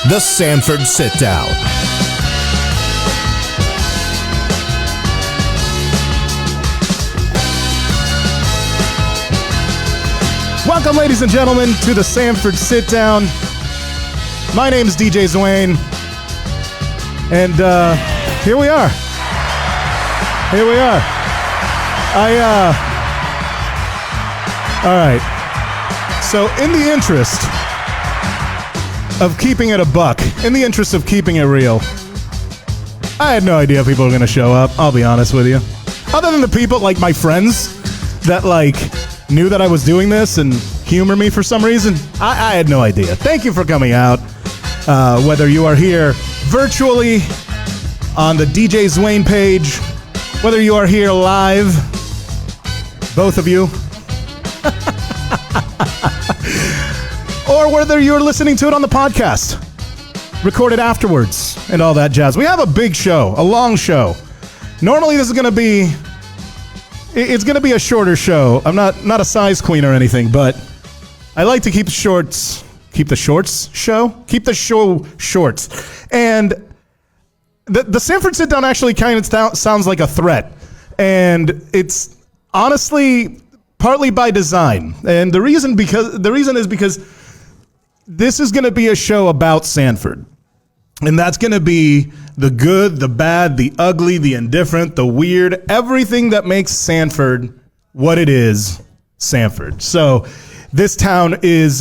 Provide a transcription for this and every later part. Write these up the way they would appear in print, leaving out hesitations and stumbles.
The Sanford Sitdown. Welcome, ladies and gentlemen, to the Sanford Sitdown. My name is DJ Zouain, and here we are. All right. So, in the interest of keeping it a buck, in the interest of keeping it real, I had no idea people were going to show up, I'll be honest with you. Other than the people, like my friends, that knew that I was doing this and humor me for some reason, I had no idea. Thank you for coming out. Whether you are here virtually on the DJ Zouain page, whether you are here live, both of you, or whether you're listening to it on the podcast, recorded afterwards, and all that jazz. We have a big show, a long show. Normally this is going to be, it's going to be a shorter show. I'm not a size queen or anything, but I like to keep the show shorts. And the Sanford Sitdown actually kind of sounds like a threat. And it's honestly partly by design. And the reason is because this is going to be a show about Sanford. And that's going to be the good, the bad, the ugly, the indifferent, the weird, everything that makes Sanford what it is, Sanford. So this town is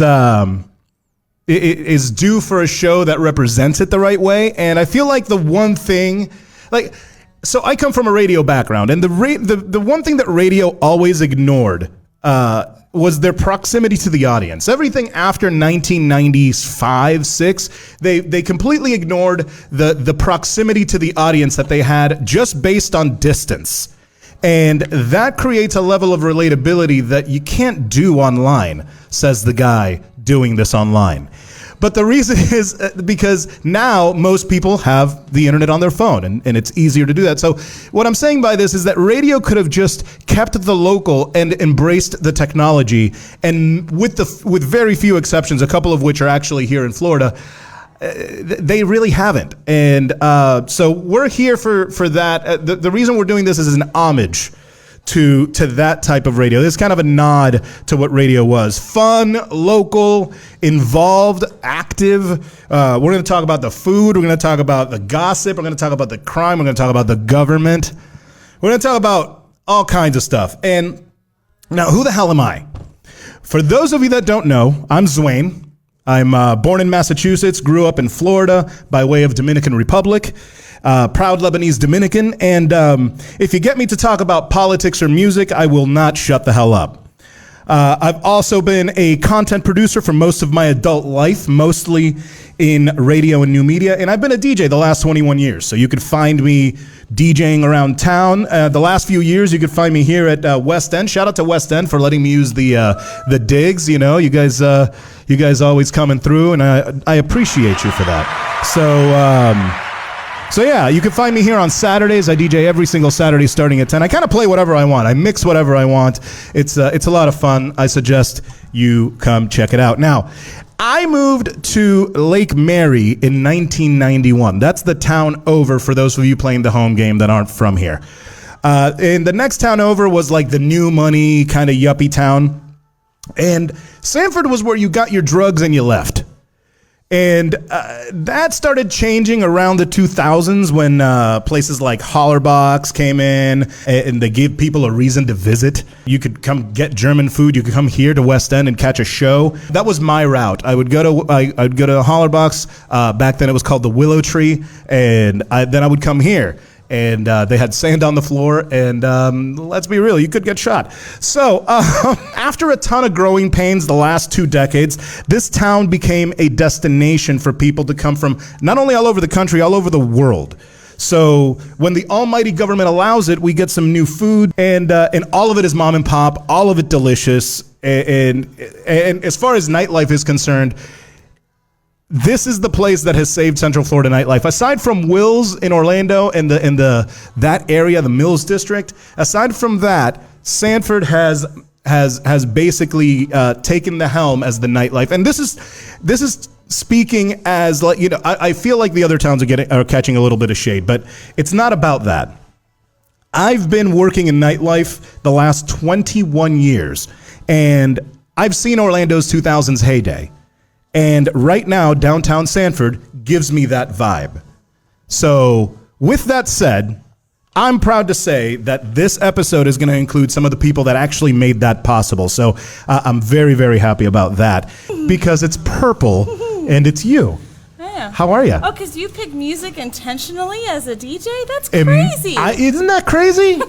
due for a show that represents it the right way. And I feel like the one thing, so I come from a radio background, and the one thing that radio always ignored was their proximity to the audience. Everything after 1995-6, they completely ignored the proximity to the audience that they had just based on distance. And that creates a level of relatability that you can't do online, says the guy doing this online. But the reason is because now most people have the internet on their phone, and it's easier to do that. So what I'm saying by this is that radio could have just kept the local and embraced the technology, and with very few exceptions, a couple of which are actually here in Florida, they really haven't. And so we're here for that. The reason we're doing this is an homage to that type of radio. This is kind of a nod to what radio was. Fun, local, involved, active. We're going to talk about the food. We're going to talk about the gossip. We're going to talk about the crime. We're going to talk about the government. We're going to talk about all kinds of stuff. And now, who the hell am I? For those of you that don't know, I'm Zouain. I'm born in Massachusetts, grew up in Florida by way of Dominican Republic. Proud Lebanese Dominican, and if you get me to talk about politics or music, I will not shut the hell up. I've also been a content producer for most of my adult life, mostly in radio and new media, and I've been a DJ the last 21 years, so you could find me DJing around town. The last few years, you could find me here at West End. Shout out to West End for letting me use the digs. You know, you guys always coming through, and I appreciate you for that. So yeah, you can find me here on Saturdays. I DJ every single Saturday starting at 10. I kind of play whatever I want. I mix whatever I want. It's a lot of fun. I suggest you come check it out. Now, I moved to Lake Mary in 1991. That's the town over for those of you playing the home game that aren't from here. And the next town over was like the new money kind of yuppie town. And Sanford was where you got your drugs and you left. And that started changing around the 2000s when places like Hollerbach came in, and they gave people a reason to visit. You could come get German food. You could come here to West End and catch a show. That was my route. I'd go to Hollerbach. Back then it was called the Willow Tree, and then I would come here. And they had sand on the floor, and let's be real, you could get shot. So after a ton of growing pains the last 2 decades, this town became a destination for people to come from not only all over the country, all over the world. So when the almighty government allows it, we get some new food, and all of it is mom and pop, all of it delicious. And as far as nightlife is concerned, this is the place that has saved Central Florida nightlife. Aside from Will's in Orlando and that area, the Mills District, aside from that, Sanford has basically taken the helm as the nightlife. And this is speaking as like, you know, I feel like the other towns are catching a little bit of shade, but it's not about that. I've been working in nightlife the last 21 years, and I've seen Orlando's 2000s heyday. And right now, downtown Sanford gives me that vibe. So with that said, I'm proud to say that this episode is going to include some of the people that actually made that possible. So I'm very, very happy about that because it's purple and it's you. Yeah. How are you? Oh, because you picked music intentionally as a DJ? That's crazy. Isn't that crazy?